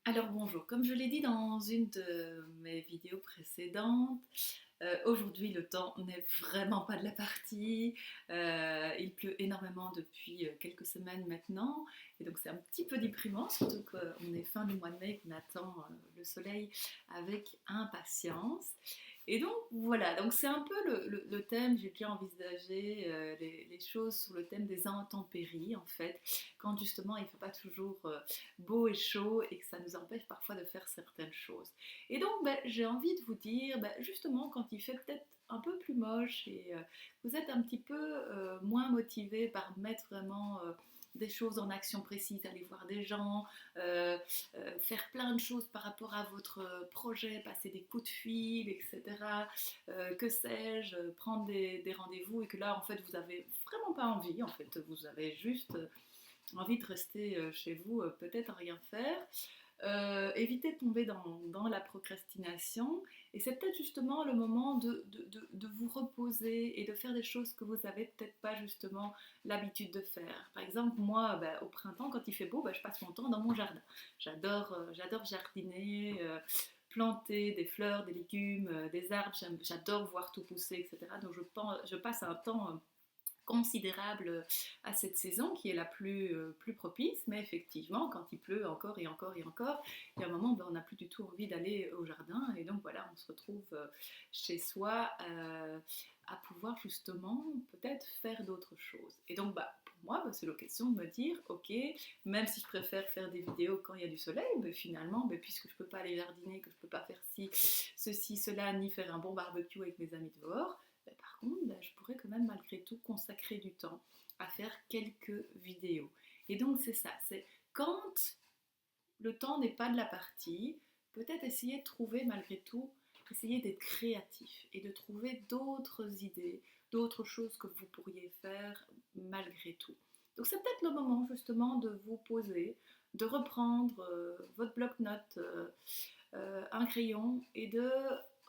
Alors bonjour, comme je l'ai dit dans une de mes vidéos précédentes, aujourd'hui le temps n'est vraiment pas de la partie. Il pleut énormément depuis quelques semaines maintenant et donc c'est un petit peu déprimant, surtout qu'on est fin du mois de mai et qu'on attend le soleil avec impatience. Et donc voilà, donc c'est un peu le thème, j'ai déjà envisagé les choses sur le thème des intempéries en fait, quand justement il ne fait pas toujours beau et chaud et que ça nous empêche parfois de faire certaines choses. Et donc j'ai envie de vous dire, justement quand il fait peut-être un peu plus moche et vous êtes un petit peu moins motivé par mettre vraiment des choses en action précise, aller voir des gens, faire plein de choses par rapport à votre projet, passer des coups de fil, etc. Que sais-je, prendre des rendez-vous et que là en fait vous avez vraiment pas envie, en fait vous avez juste envie de rester chez vous, peut-être à rien faire. Éviter de tomber dans la procrastination. Et c'est peut-être justement le moment de vous reposer et de faire des choses que vous n'avez peut-être pas justement l'habitude de faire. Par exemple, moi, au printemps, quand il fait beau, je passe mon temps dans mon jardin. J'adore jardiner. Planter des fleurs, des légumes, des arbres, j'adore voir tout pousser, etc. Donc je passe un temps considérable à cette saison qui est la plus propice, mais effectivement quand il pleut encore et encore et encore, il y a un moment on n'a plus du tout envie d'aller au jardin et donc voilà, on se retrouve chez soi à pouvoir justement peut-être faire d'autres choses. Et donc pour moi c'est l'occasion de me dire ok, même si je préfère faire des vidéos quand il y a du soleil, finalement puisque je peux pas aller jardiner, que je peux pas faire ceci, cela, ni faire un bon barbecue avec mes amis dehors, par contre, je pourrais quand même malgré tout consacrer du temps à faire quelques vidéos. Et donc c'est ça, c'est quand le temps n'est pas de la partie, peut-être essayer de trouver malgré tout, essayer d'être créatif et de trouver d'autres idées, d'autres choses que vous pourriez faire malgré tout. Donc c'est peut-être le moment justement de vous poser, de reprendre votre bloc-notes, un crayon et de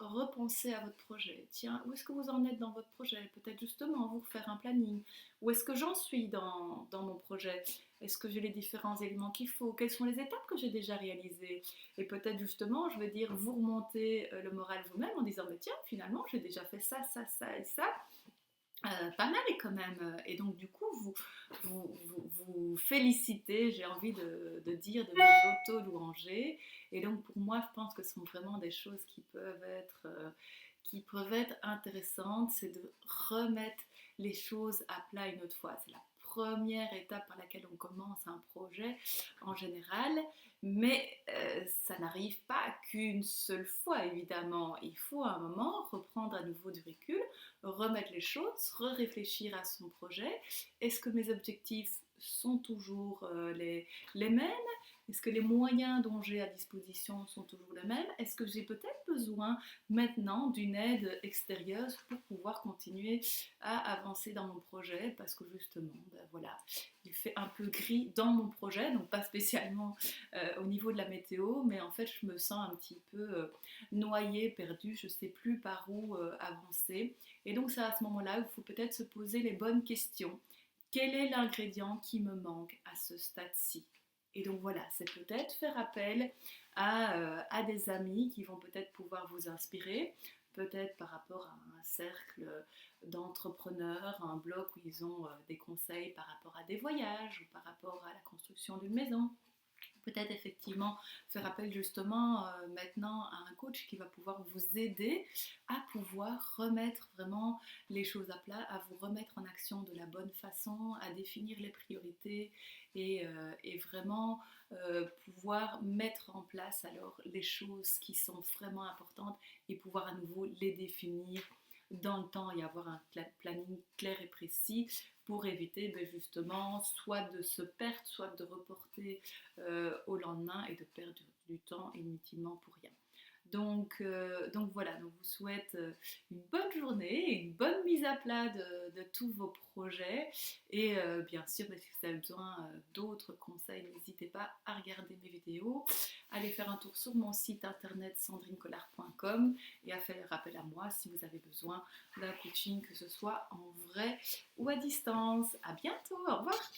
repenser à votre projet. Tiens, où est-ce que vous en êtes dans votre projet? Peut-être justement vous refaire un planning. Où est-ce que j'en suis dans mon projet? Est-ce que j'ai les différents éléments qu'il faut? Quelles sont les étapes que j'ai déjà réalisées? Et peut-être justement, je veux dire, vous remonter le moral vous-même en disant, mais tiens, finalement, j'ai déjà fait ça, ça, ça et ça. Pas mal quand même. Et donc du coup, vous félicitez, j'ai envie de dire, de vous auto-louanger. Et donc pour moi, je pense que ce sont vraiment des choses qui peuvent être intéressantes, c'est de remettre les choses à plat une autre fois. C'est la première étape par laquelle on commence un projet en général, mais ça n'arrive pas qu'une seule fois évidemment. Il faut à un moment reprendre à nouveau du recul, remettre les choses, réfléchir à son projet. Est-ce que mes objectifs sont toujours les mêmes? Est-ce que les moyens dont j'ai à disposition sont toujours les mêmes? Est-ce que j'ai peut-être besoin maintenant d'une aide extérieure pour pouvoir continuer à avancer dans mon projet? Parce que justement, voilà, il fait un peu gris dans mon projet, donc pas spécialement au niveau de la météo, mais en fait je me sens un petit peu noyée, perdue, je ne sais plus par où avancer. Et donc c'est à ce moment-là où il faut peut-être se poser les bonnes questions. Quel est l'ingrédient qui me manque à ce stade-ci? Et donc voilà, c'est peut-être faire appel à des amis qui vont peut-être pouvoir vous inspirer, peut-être par rapport à un cercle d'entrepreneurs, un blog où ils ont des conseils par rapport à des voyages ou par rapport à la construction d'une maison. Peut-être effectivement faire appel justement maintenant à un coach qui va pouvoir vous aider à pouvoir remettre vraiment les choses à plat, à vous remettre en action de la bonne façon, à définir les priorités et vraiment pouvoir mettre en place alors les choses qui sont vraiment importantes et pouvoir à nouveau les définir dans le temps et avoir un planning clair et précis pour éviter justement soit de se perdre, soit de reporter au lendemain et de perdre du temps inutilement pour rien. Donc voilà, donc je vous souhaite une bonne journée, une bonne mise à plat de tous vos projets. Et bien sûr, si vous avez besoin d'autres conseils, n'hésitez pas à regarder mes vidéos, allez faire un tour sur mon site internet sandrinecollard.com et à faire appel à moi si vous avez besoin d'un coaching, que ce soit en vrai ou à distance. À bientôt, au revoir.